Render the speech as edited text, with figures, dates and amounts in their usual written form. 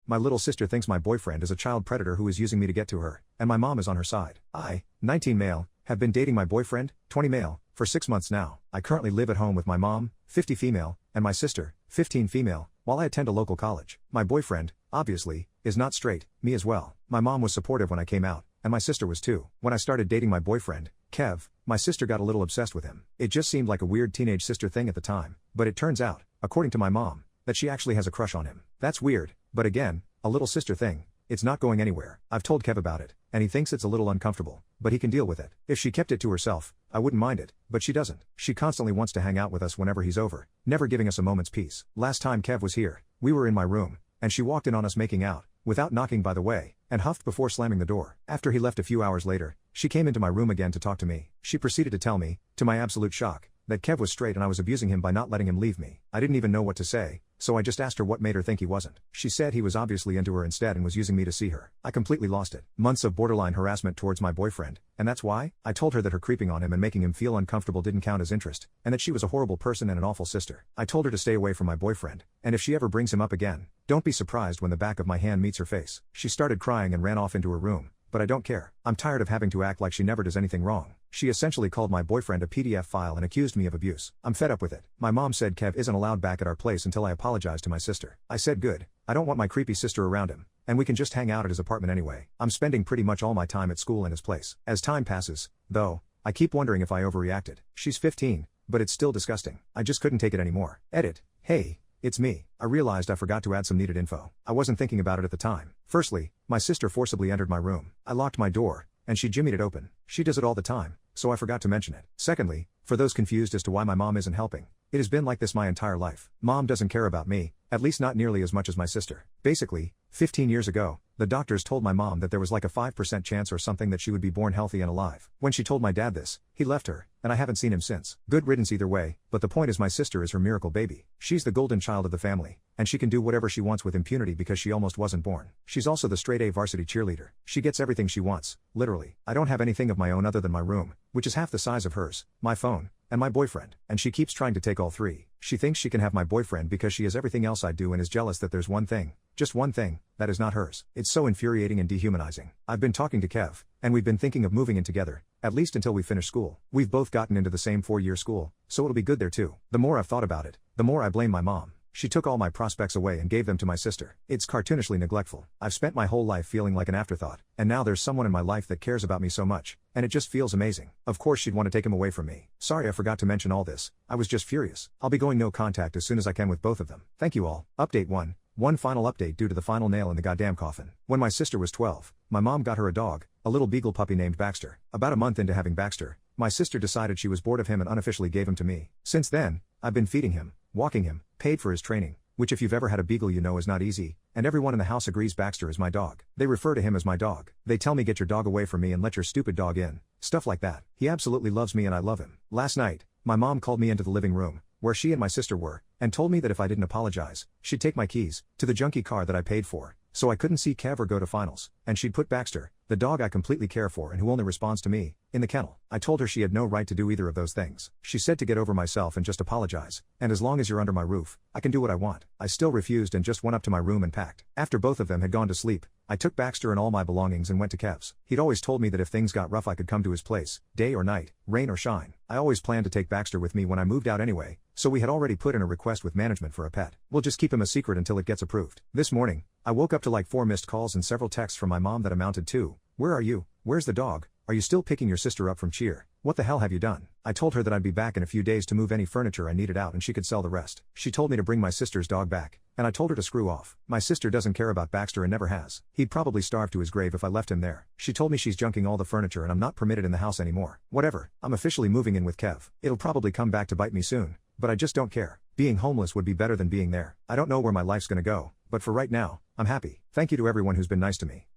My little sister thinks my boyfriend is a child predator who is using me to get to her, and my mom is on her side. I, 19 male, have been dating my boyfriend, 20 male, for 6 months now. I currently live at home with my mom, 50 female, and my sister, 15 female, while I attend a local college. My boyfriend, obviously, is not straight, me as well. My mom was supportive when I came out, and my sister was too. When I started dating my boyfriend, Kev, my sister got a little obsessed with him. It just seemed like a weird teenage sister thing at the time, but it turns out, according to my mom, that she actually has a crush on him. That's weird, but again, a little sister thing. It's not going anywhere. I've told Kev about it, and he thinks it's a little uncomfortable, but he can deal with it. If she kept it to herself, I wouldn't mind it, but she doesn't. She constantly wants to hang out with us whenever he's over, never giving us a moment's peace. Last time Kev was here, we were in my room, and she walked in on us making out, without knocking by the way, and huffed before slamming the door. After he left a few hours later, she came into my room again to talk to me. She proceeded to tell me, to my absolute shock, that Kev was straight and I was abusing him by not letting him leave me. I didn't even know what to say, so I just asked her what made her think he wasn't. She said he was obviously into her instead and was using me to see her. I completely lost it. Months of borderline harassment towards my boyfriend, and that's why? I told her that her creeping on him and making him feel uncomfortable didn't count as interest, and that she was a horrible person and an awful sister. I told her to stay away from my boyfriend, and if she ever brings him up again, don't be surprised when the back of my hand meets her face. She started crying and ran off into her room, but I don't care. I'm tired of having to act like she never does anything wrong. She essentially called my boyfriend a PDF file and accused me of abuse. I'm fed up with it. My mom said Kev isn't allowed back at our place until I apologize to my sister. I said good. I don't want my creepy sister around him, and we can just hang out at his apartment anyway. I'm spending pretty much all my time at school in his place. As time passes, though, I keep wondering if I overreacted. She's 15, but it's still disgusting. I just couldn't take it anymore. Edit. Hey, it's me. I realized I forgot to add some needed info. I wasn't thinking about it at the time. Firstly, my sister forcibly entered my room. I locked my door, and she jimmied it open. She does it all the time, so I forgot to mention it. Secondly, for those confused as to why my mom isn't helping, it has been like this my entire life. Mom doesn't care about me, at least not nearly as much as my sister. Basically, 15 years ago, the doctors told my mom that there was like a 5% chance or something that she would be born healthy and alive. When she told my dad this, he left her, and I haven't seen him since. Good riddance either way, but the point is my sister is her miracle baby. She's the golden child of the family, and she can do whatever she wants with impunity because she almost wasn't born. She's also the straight A varsity cheerleader. She gets everything she wants, literally. I don't have anything of my own other than my room, which is half the size of hers, my phone, and my boyfriend, and she keeps trying to take all three. She thinks she can have my boyfriend because she has everything else I do and is jealous that there's one thing, just one thing, that is not hers. It's so infuriating and dehumanizing. I've been talking to Kev, and we've been thinking of moving in together, at least until we finish school. We've both gotten into the same 4-year school, so it'll be good there too. The more I've thought about it, the more I blame my mom. She took all my prospects away and gave them to my sister. It's cartoonishly neglectful. I've spent my whole life feeling like an afterthought, and now there's someone in my life that cares about me so much, and it just feels amazing. Of course she'd want to take him away from me. Sorry I forgot to mention all this. I was just furious. I'll be going no contact as soon as I can with both of them. Thank you all. Update 1. One final update due to the final nail in the goddamn coffin. When my sister was 12, my mom got her a dog, a little beagle puppy named Baxter. About a month into having Baxter, my sister decided she was bored of him and unofficially gave him to me. Since then, I've been feeding him, walking him, paid for his training, which if you've ever had a beagle you know is not easy, and everyone in the house agrees Baxter is my dog. They refer to him as my dog. They tell me get your dog away from me and let your stupid dog in, stuff like that. He absolutely loves me and I love him. Last night, my mom called me into the living room, where she and my sister were, and told me that if I didn't apologize, she'd take my keys to the junky car that I paid for, so I couldn't see Kev or go to finals, and she'd put Baxter, the dog I completely care for and who only responds to me, in the kennel. I told her she had no right to do either of those things. She said to get over myself and just apologize, and as long as you're under my roof, I can do what I want. I still refused and just went up to my room and packed. After both of them had gone to sleep, I took Baxter and all my belongings and went to Kev's. He'd always told me that if things got rough I could come to his place, day or night, rain or shine. I always planned to take Baxter with me when I moved out anyway, so we had already put in a request with management for a pet. We'll just keep him a secret until it gets approved. This morning, I woke up to like 4 missed calls and several texts from my mom that amounted to, "Where are you? Where's the dog? Are you still picking your sister up from cheer? What the hell have you done?" I told her that I'd be back in a few days to move any furniture I needed out and she could sell the rest. She told me to bring my sister's dog back, and I told her to screw off. My sister doesn't care about Baxter and never has. He'd probably starve to his grave if I left him there. She told me she's junking all the furniture and I'm not permitted in the house anymore. Whatever, I'm officially moving in with Kev. It'll probably come back to bite me soon, but I just don't care. Being homeless would be better than being there. I don't know where my life's gonna go, but for right now, I'm happy. Thank you to everyone who's been nice to me.